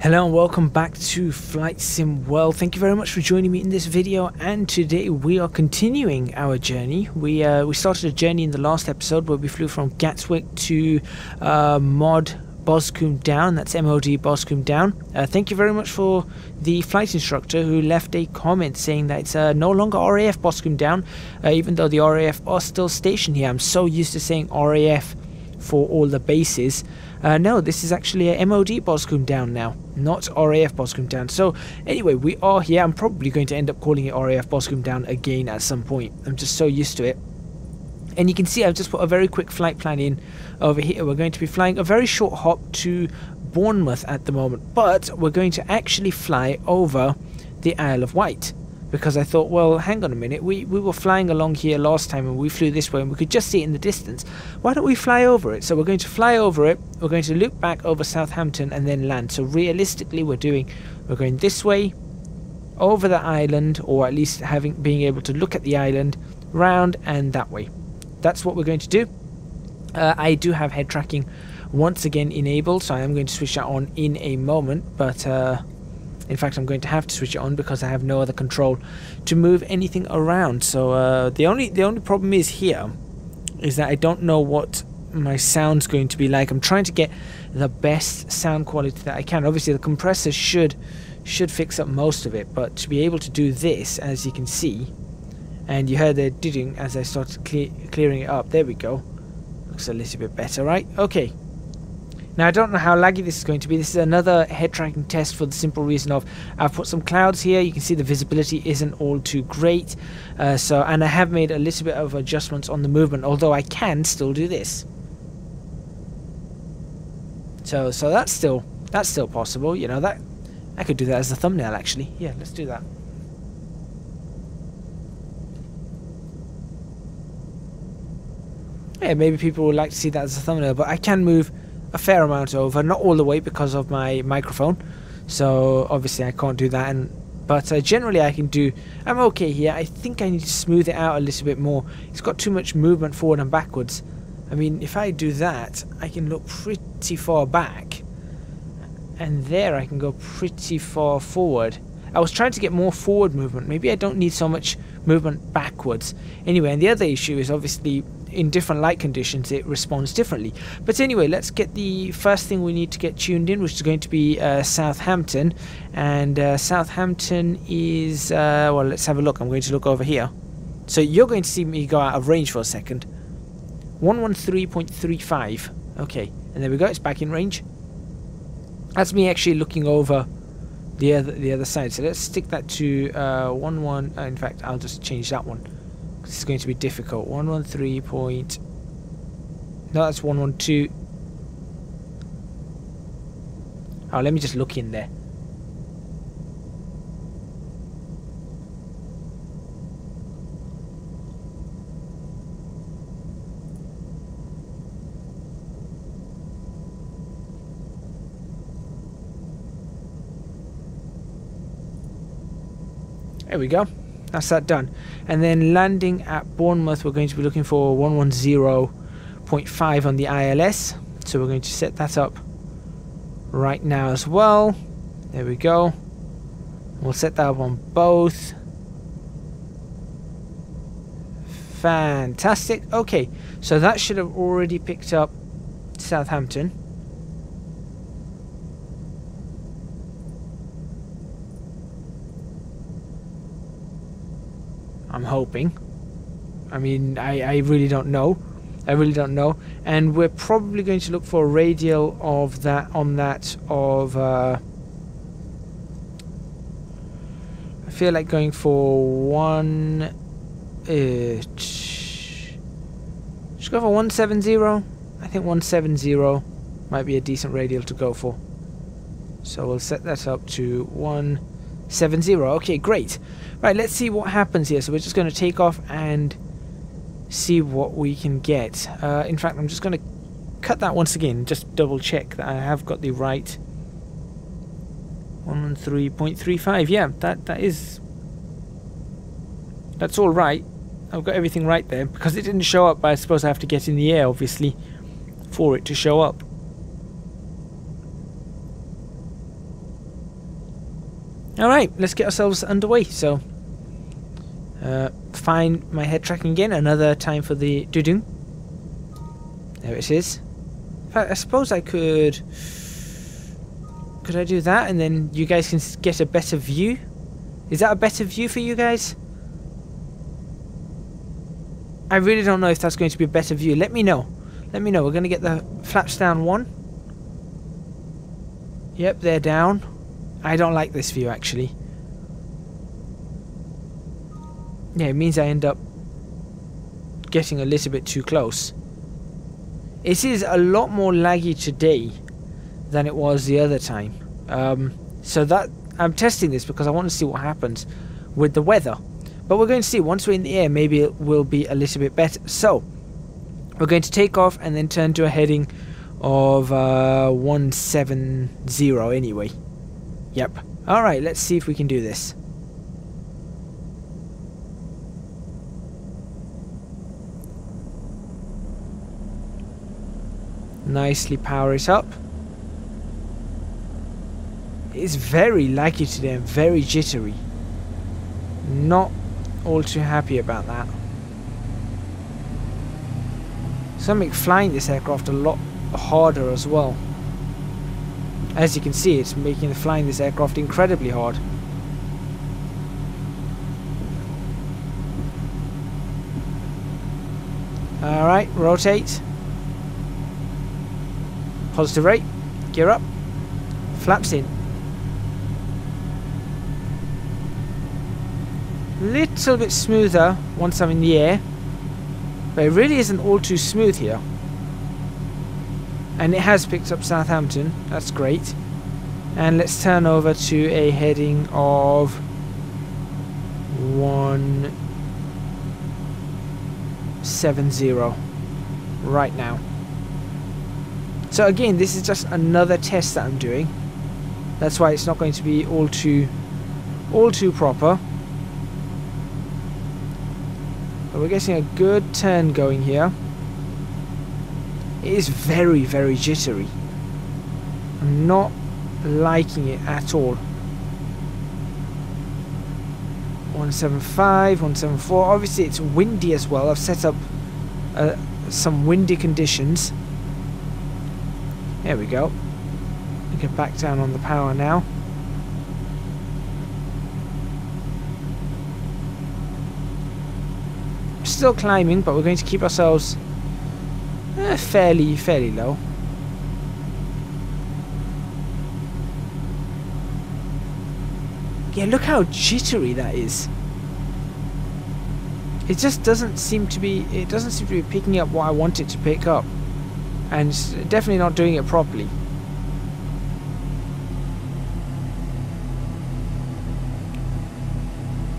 Hello and welcome back to Flight Sim World. Thank you very much for joining me in this video, and today we are continuing our journey. We started a journey in the last episode where we flew from Gatwick to MOD Boscombe Down. That's MOD Boscombe Down. Thank you very much for the flight instructor who left a comment saying that it's no longer RAF Boscombe Down, even though the RAF are still stationed here. I'm so used to saying RAF for all the bases. No, this is actually a MOD Boscombe Down now, not RAF Boscombe Down. So anyway, we are here. I'm probably going to end up calling it RAF Boscombe Down again at some point. I'm just so used to it. And you can see I've just put a very quick flight plan in over here. We're going to be flying a very short hop to Bournemouth at the moment, but we're going to actually fly over the Isle of Wight. Because I thought, well, hang on a minute, we were flying along here last time and we flew this way and we could just see it in the distance. Why don't we fly over it? So we're going to fly over it, we're going to loop back over Southampton and then land. So realistically we're going this way, over the island, or at least being able to look at the island, round and that way. That's what we're going to do. I do have head tracking once again enabled, so I am going to switch that on in a moment, but in fact, I'm going to have to switch it on because I have no other control to move anything around. So the only problem is here is that I don't know what my sound's going to be like. I'm trying to get the best sound quality that I can. Obviously, the compressor should fix up most of it, but to be able to do this, as you can see, and you heard the ding as I started clearing it up. There we go. Looks a little bit better, right? Okay. Now, I don't know how laggy this is going to be. This is another head tracking test for the simple reason of I've put some clouds here. You can see the visibility isn't all too great. And I have made a little bit of adjustments on the movement, although I can still do this. So that's still possible. You know, that I could do that as a thumbnail actually. Yeah, let's do that. Yeah, maybe people would like to see that as a thumbnail, but I can move a fair amount over, not all the way because of my microphone, so obviously I can't do that, but generally I can do. I'm okay here. I think I need to smooth it out a little bit more. It's got too much movement forward and backwards. I mean, if I do that, I can look pretty far back, and there I can go pretty far forward. I was trying to get more forward movement. Maybe I don't need so much movement backwards. Anyway, and the other issue is obviously in different light conditions it responds differently. But anyway, let's get the first thing we need to get tuned in, which is going to be Southampton. And Southampton is, well, let's have a look. I'm going to look over here. So you're going to see me go out of range for a second. 113.35. Okay, and there we go. It's back in range. That's me actually looking over the other side. So let's stick that to 11. In fact, I'll just change that one. This is going to be difficult. 113 point. No, that's 112. Oh, let me just look in there. There we go. That's that done. And then landing at Bournemouth, we're going to be looking for 110.5 on the ILS. So we're going to set that up right now as well. There we go. We'll set that up on both. Fantastic. Okay, so that should have already picked up Southampton. I'm hoping. I mean, I really don't know. I really don't know. And we're probably going to look for a radial of that I feel like going for one. Just go for 170. I think 170 might be a decent radial to go for. So we'll set that up to 170. Okay, great. Right, let's see what happens here. So we're just going to take off and see what we can get. In fact, I'm just going to cut that once again, just double check that I have got the right 113.35. Yeah, that's all right. I've got everything right there. Because it didn't show up, I suppose I have to get in the air, obviously, for it to show up. Alright, let's get ourselves underway. So, find my head tracking again. Another time for the doo-doo. There it is. In fact, I suppose I could... Could I do that and then you guys can get a better view? Is that a better view for you guys? I really don't know if that's going to be a better view. Let me know. Let me know. We're going to get the flaps down one. Yep, they're down. I don't like this view actually. Yeah, it means I end up getting a little bit too close. It is a lot more laggy today than it was the other time. So that I'm testing this because I want to see what happens with the weather. But we're going to see once we're in the air, maybe it will be a little bit better. So we're going to take off and then turn to a heading of 170 anyway. Yep. Alright, let's see if we can do this. Nicely power it up. It's very laggy today and very jittery. Not all too happy about that. Something flying this aircraft a lot harder as well. As you can see, it's making flying this aircraft incredibly hard. Alright, rotate. Positive rate. Gear up. Flaps in. Little bit smoother once I'm in the air. But it really isn't all too smooth here. And it has picked up Southampton. That's great. And let's turn over to a heading of 170 right now. So again, this is just another test that I'm doing. That's why it's not going to be all too proper. But we're getting a good turn going here. It is very, very jittery. I'm not liking it at all. 175, 174. Obviously it's windy as well. I've set up some windy conditions. There we go. We can back down on the power now. Still climbing, but we're going to keep ourselves fairly low. Yeah, look how jittery that is. It just doesn't seem to be. It doesn't seem to be picking up what I want it to pick up, and it's definitely not doing it properly.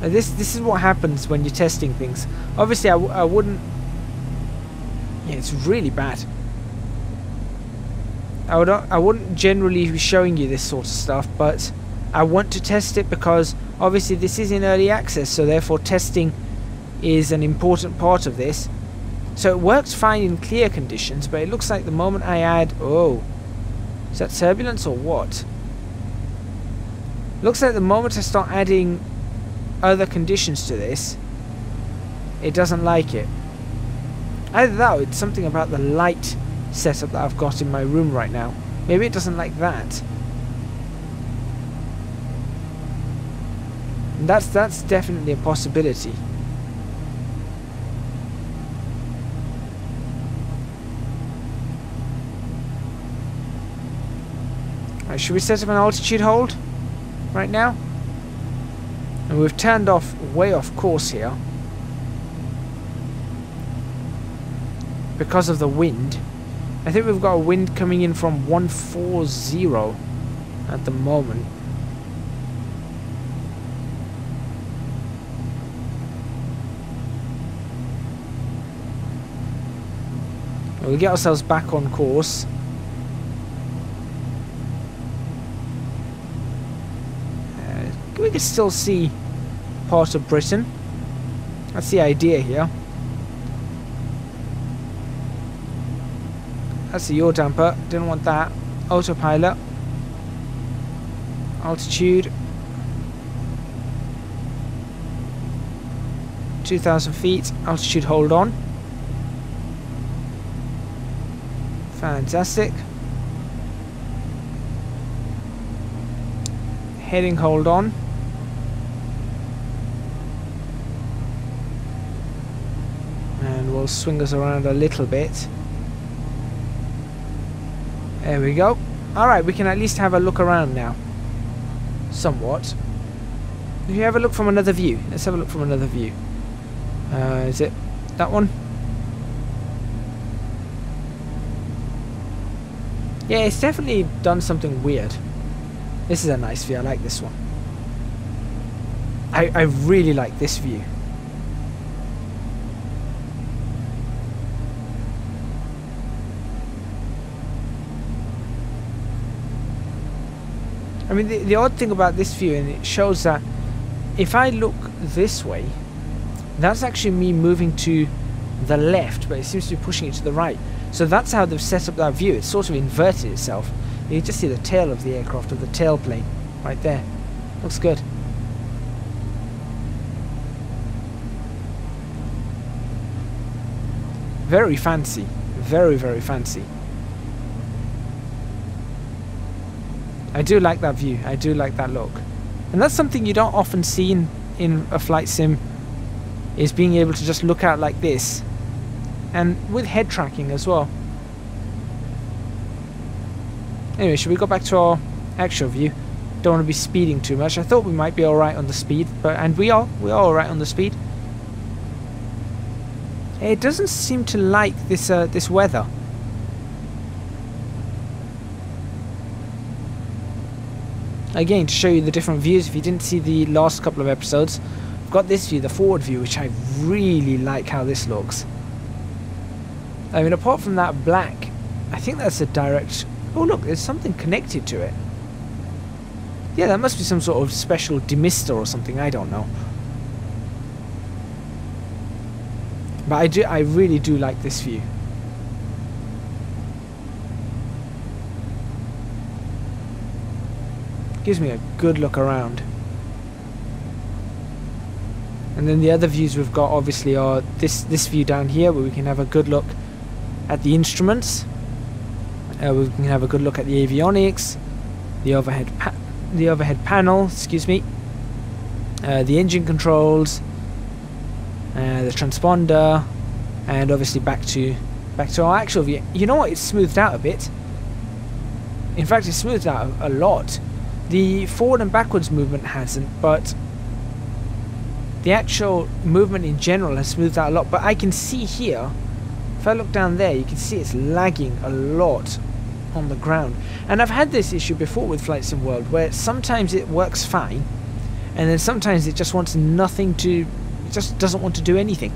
This is what happens when you're testing things. Obviously, I wouldn't. Yeah, it's really bad. I wouldn't generally be showing you this sort of stuff, but I want to test it because obviously this is in early access, so therefore testing is an important part of this. So it works fine in clear conditions, but it looks like the moment I add... Oh, is that turbulence or what? Looks like the moment I start adding other conditions to this, it doesn't like it. Either that or it's something about the light setup that I've got in my room right now. Maybe it doesn't like that. And that's definitely a possibility. Right, should we set up an altitude hold right now? And we've turned off way off course here because of the wind. I think we've got a wind coming in from 140 at the moment. We'll get ourselves back on course. We can still see part of Britain. That's the idea here. That's the yaw damper. Didn't want that. Autopilot. Altitude. 2,000 feet, altitude hold on. Fantastic. Heading hold on. And we'll swing us around a little bit. There we go. Alright, we can at least have a look around now. Somewhat. If you have a look from another view. Let's have a look from another view. Is it that one? Yeah, it's definitely done something weird. This is a nice view. I like this one. I really like this view. I mean, the odd thing about this view, and it shows that if I look this way, that's actually me moving to the left, but it seems to be pushing it to the right. So that's how they've set up that view. It's sort of inverted itself. You can just see the tail of the aircraft, of the tailplane, right there. Looks good. Very fancy. Very, very fancy. I do like that view. I do like that look. And that's something you don't often see in a flight sim, is being able to just look out like this. And with head tracking as well. Anyway, should we go back to our actual view? Don't want to be speeding too much. I thought we might be alright on the speed, and we are alright on the speed. It doesn't seem to like this this weather. Again, to show you the different views, if you didn't see the last couple of episodes, I've got this view, the forward view, which I really like how this looks. I mean, apart from that black, I think that's a direct... Oh look, there's something connected to it. Yeah, that must be some sort of special demister or something, I don't know. But I really do like this view. Gives me a good look around. And then the other views we've got obviously are this view down here, where we can have a good look at the instruments. We can have a good look at the avionics, the overhead panel, excuse me, the engine controls, the transponder, and obviously back to our actual view. You know what? It's smoothed out a bit. In fact, it's smoothed out a lot. The forward and backwards movement hasn't, but the actual movement in general has smoothed out a lot. But I can see here, if I look down there, you can see it's lagging a lot on the ground. And I've had this issue before with Flight Sim World, where sometimes it works fine, and then sometimes it just wants nothing to, it just doesn't want to do anything.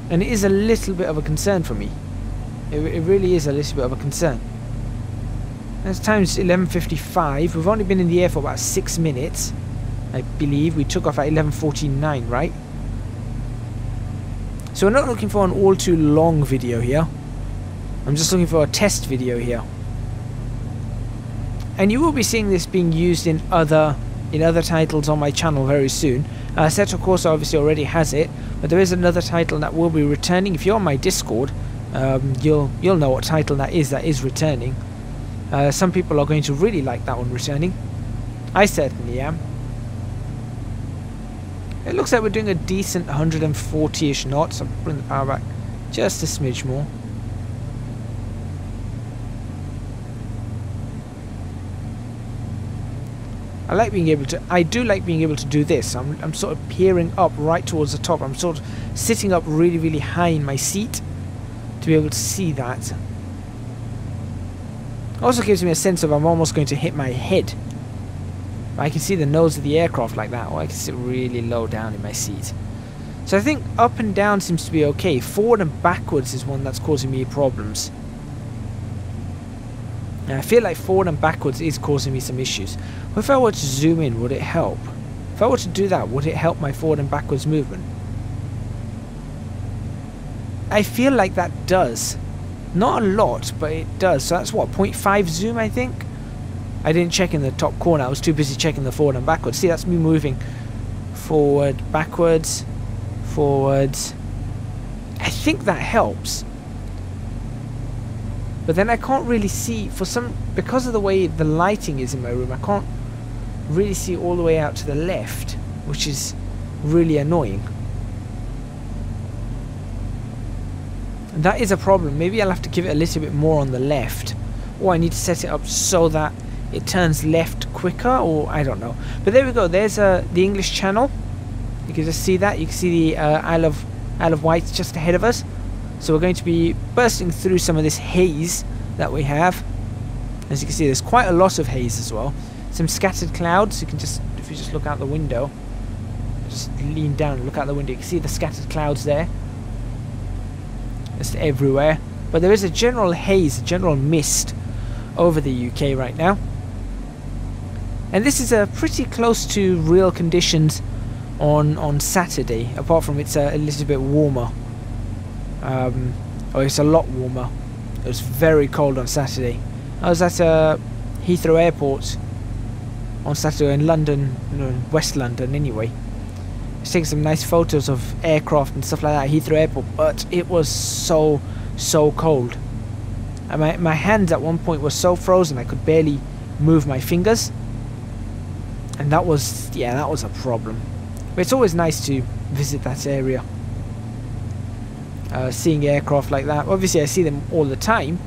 And it is a little bit of a concern for me. It really is a little bit of a concern. It's time's 11:55. We've only been in the air for about 6 minutes, I believe. We took off at 11:49, right? So we're not looking for an all too long video here. I'm just looking for a test video here. And you will be seeing this being used in other titles on my channel very soon. Set of course obviously already has it, but there is another title that will be returning. If you're on my Discord, you'll know what title that is returning. Some people are going to really like that one returning. I certainly am. It looks like we're doing a decent 140-ish knots. I'm putting the power back just a smidge more. I do like being able to do this. I'm sort of peering up right towards the top. I'm sort of sitting up really, really high in my seat to be able to see that. Also gives me a sense of I'm almost going to hit my head. I can see the nose of the aircraft like that, or I can sit really low down in my seat. So I think up and down seems to be okay. Forward and backwards is one that's causing me problems. Now I feel like forward and backwards is causing me some issues. What if I were to zoom in, would it help? If I were to do that, would it help my forward and backwards movement? I feel like that does. Not a lot, but it does. So that's what, 0.5 zoom, I think? I didn't check in the top corner. I was too busy checking the forward and backwards. See, that's me moving forward, backwards, forwards. I think that helps. But then I can't really see, because of the way the lighting is in my room, I can't really see all the way out to the left, which is really annoying. And that is a problem. Maybe I'll have to give it a little bit more on the left. Or I need to set it up so that it turns left quicker, or I don't know. But there we go. There's the English Channel. You can just see that. You can see the Isle of Wight just ahead of us. So we're going to be bursting through some of this haze that we have. As you can see, there's quite a lot of haze as well. Some scattered clouds. You can just, if you just look out the window, just lean down and look out the window, you can see the scattered clouds there. Just everywhere. But there is a general haze, a general mist over the UK right now. And this is pretty close to real conditions on Saturday, apart from it's a little bit warmer. Or it's a lot warmer. It was very cold on Saturday. I was at Heathrow Airport on Saturday in London, West London anyway. I was taking some nice photos of aircraft and stuff like that at Heathrow Airport, but it was so cold. And my hands at one point were so frozen I could barely move my fingers. And that was a problem. But it's always nice to visit that area. Seeing aircraft like that. Obviously I see them all the time.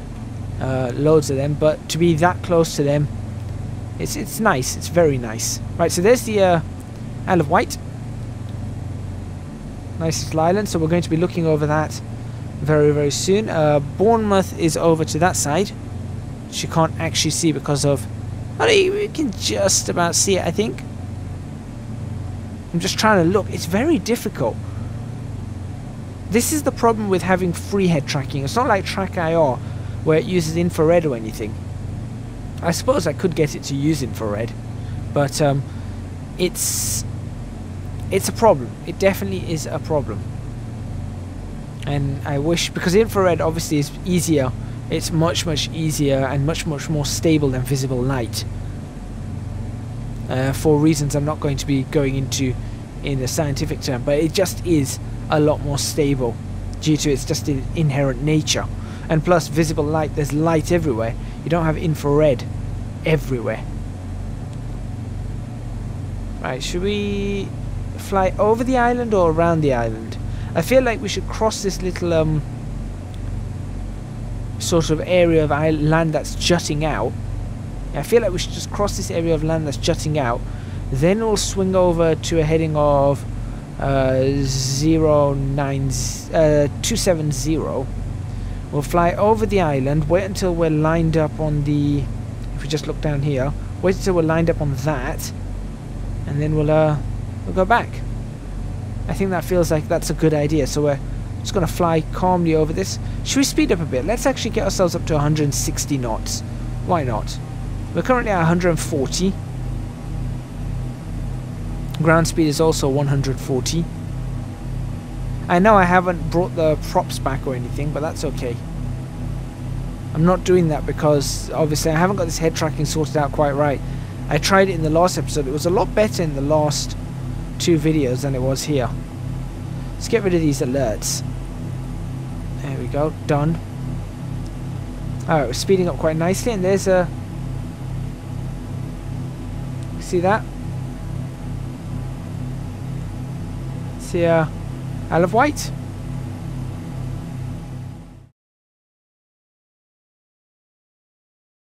Loads of them. But to be that close to them, it's nice. It's very nice. Right, so there's the Isle of Wight. Nice little island. So we're going to be looking over that very soon. Bournemouth is over to that side, which you can't actually see because of... we can just about see it, I think. I'm just trying to look. It's very difficult. This is the problem with having free head tracking. It's not like Track IR, where it uses infrared or anything. I suppose I could get it to use infrared, but it's a problem. It definitely is a problem. And I wish, because infrared obviously is easier, it's much easier and much more stable than visible light. For reasons I'm not going to be going into in the scientific term, but it just is a lot more stable due to its just inherent nature. And plus visible light, there's light everywhere. You don't have infrared everywhere. Right, should we fly over the island or around the island? I feel like we should cross this little sort of area of land that's jutting out. I feel like we should just cross this area of land that's jutting out, then we'll swing over to a heading of 270. We'll fly over the island, wait until we're lined up on the... If we just look down here, wait until we're lined up on that, and then we'll go back. I think that feels like that's a good idea. So we're just going to fly calmly over this. Should we speed up a bit? Let's actually get ourselves up to 160 knots. Why not? We're currently at 140. Ground speed is also 140. I know I haven't brought the props back or anything, but that's okay. I'm not doing that because obviously I haven't got this head tracking sorted out quite right. I tried it in the last episode. It was a lot better in the last 2 videos than it was here. Let's get rid of these alerts. There we go, done. Alright, we're speeding up quite nicely, and there's a... See that? See Isle of Wight.